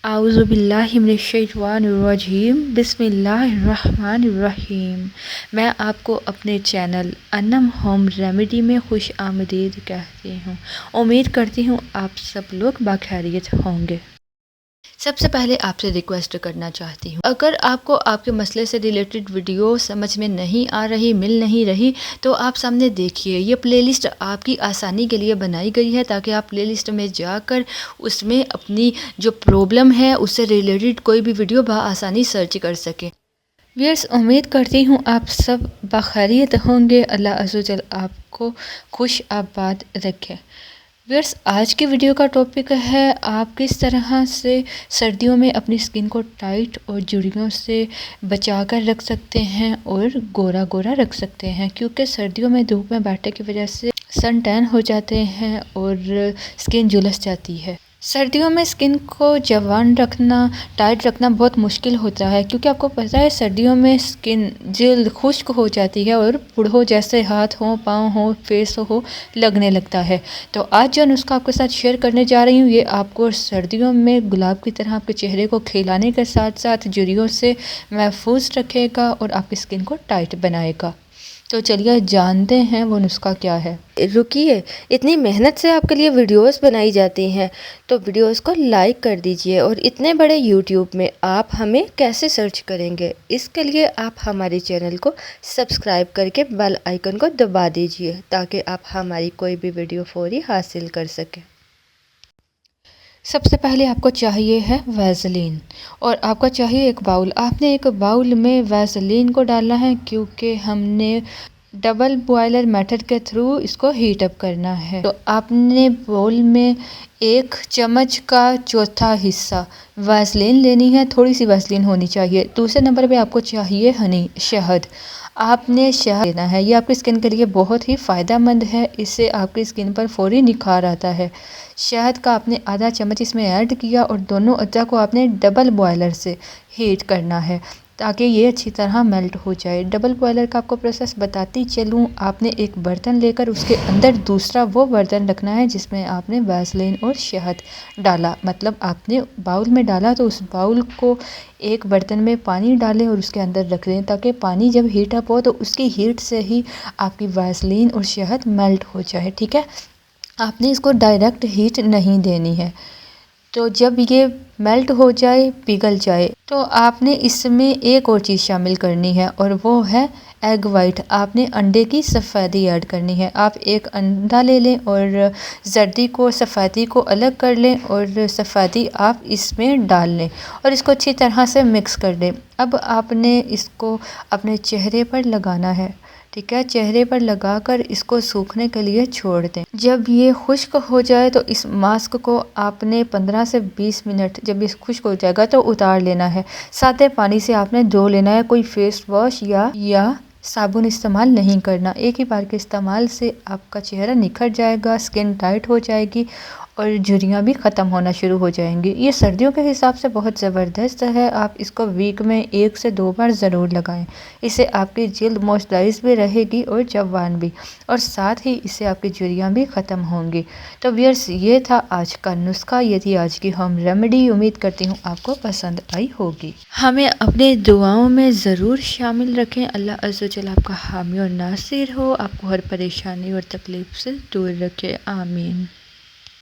आऊज़ुबिल्लाहि मिनश्शैतानिर्रजीम बिस्मिल्लाहिर्रहमानिर्रहीम। मैं आपको अपने चैनल अन्नम होम रेमेडी में खुश आमदीद कहती हूँ। उम्मीद करती हूँ आप सब लोग बाखैरियत होंगे। सबसे पहले आपसे रिक्वेस्ट करना चाहती हूँ, अगर आपको आपके मसले से रिलेटेड वीडियो समझ में नहीं आ रही, मिल नहीं रही, तो आप सामने देखिए, ये प्लेलिस्ट आपकी आसानी के लिए बनाई गई है ताकि आप प्लेलिस्ट में जाकर उसमें अपनी जो प्रॉब्लम है उससे रिलेटेड कोई भी वीडियो आसानी सर्च कर सकें। व्यूअर्स, उम्मीद करती हूँ आप सब बखैरियत होंगे। अल्लाह अज़्ज़ व जल आपको खुश आबाद रखे। व्यूअर्स, आज की वीडियो का टॉपिक है आप किस तरह से सर्दियों में अपनी स्किन को टाइट और झुर्रियों से बचा कर रख सकते हैं और गोरा गोरा रख सकते हैं, क्योंकि सर्दियों में धूप में बैठने की वजह से सन टैन हो जाते हैं और स्किन झुलस जाती है। सर्दियों में स्किन को जवान रखना, टाइट रखना बहुत मुश्किल होता है, क्योंकि आपको पता है सर्दियों में स्किन जल्द खुश्क हो जाती है और बूढ़ों जैसे हाथ हो, पाँव हो, फेस हो लगने लगता है। तो आज जो नुस्खा आपके साथ शेयर करने जा रही हूँ, ये आपको सर्दियों में गुलाब की तरह आपके चेहरे को खिलाने के साथ साथ झुर्रियों से महफूज रखेगा और आपकी स्किन को टाइट बनाएगा। तो चलिए जानते हैं वो नुस्खा क्या है। रुकिए, इतनी मेहनत से आपके लिए वीडियोस बनाई जाती हैं, तो वीडियोस को लाइक कर दीजिए। और इतने बड़े यूट्यूब में आप हमें कैसे सर्च करेंगे, इसके लिए आप हमारे चैनल को सब्सक्राइब करके बेल आइकन को दबा दीजिए ताकि आप हमारी कोई भी वीडियो फौरी हासिल कर सकें। सबसे पहले आपको चाहिए है वैसलीन, और आपको चाहिए एक बाउल। आपने एक बाउल में वैसलीन को डालना है, क्योंकि हमने डबल बॉयलर मेथड के थ्रू इसको हीट अप करना है। तो आपने बाउल में 1 चम्मच का चौथा हिस्सा वैसलीन लेनी है। थोड़ी सी वैसलीन होनी चाहिए। दूसरे नंबर पे आपको चाहिए हनी, शहद। आपने शहद लेना है, ये आपकी स्किन के लिए बहुत ही फ़ायदेमंद है। इससे आपकी स्किन पर फौरी निखार आता है। शहद का आपने आधा चम्मच इसमें ऐड किया और दोनों अज्जा को आपने डबल बॉयलर से हीट करना है ताकि ये अच्छी तरह मेल्ट हो जाए। डबल बॉयलर का आपको प्रोसेस बताती चलूँ। आपने एक बर्तन लेकर उसके अंदर दूसरा वो बर्तन रखना है जिसमें आपने वैसलीन और शहद डाला, मतलब आपने बाउल में डाला तो उस बाउल को एक बर्तन में पानी डालें और उसके अंदर रख दें, ताकि पानी जब हीट अप हो तो उसकी हीट से ही आपकी वैसलीन और शहद मेल्ट हो जाए। ठीक है, आपने इसको डायरेक्ट हीट नहीं देनी है। तो जब ये मेल्ट हो जाए, पिघल जाए, तो आपने इसमें एक और चीज़ शामिल करनी है और वो है एग वाइट। आपने अंडे की सफ़ेदी ऐड करनी है। आप एक अंडा ले लें और जर्दी को, सफ़ेदी को अलग कर लें और सफ़ेदी आप इसमें डाल लें और इसको अच्छी तरह से मिक्स कर दें। अब आपने इसको अपने चेहरे पर लगाना है। ठीक है, चेहरे पर लगाकर इसको सूखने के लिए छोड़ दें। जब ये खुश्क हो जाए तो इस मास्क को आपने 15 से 20 मिनट, जब ये खुश्क हो जाएगा तो उतार लेना है। सादे पानी से आपने धो लेना है। कोई फेस वॉश या साबुन इस्तेमाल नहीं करना। एक ही बार के इस्तेमाल से आपका चेहरा निखर जाएगा, स्किन टाइट हो जाएगी और झुर्रियाँ भी ख़त्म होना शुरू हो जाएंगी। ये सर्दियों के हिसाब से बहुत ज़बरदस्त है। आप इसको वीक में 1 से 2 बार ज़रूर लगाएं। इससे आपकी जिल्द मॉइस्चराइज भी रहेगी और जवान भी, और साथ ही इससे आपकी झुर्रियाँ भी ख़त्म होंगी। तो व्यूअर्स, ये था आज का नुस्खा, ये थी आज की होम रेमेडी। उम्मीद करती हूँ आपको पसंद आई होगी। हमें अपने दुआओं में ज़रूर शामिल रखें। अल्लाह अज़्ज़ व जल आपका हामी और नासिर हो, आपको हर परेशानी और तकलीफ़ से दूर रखे। आमीन।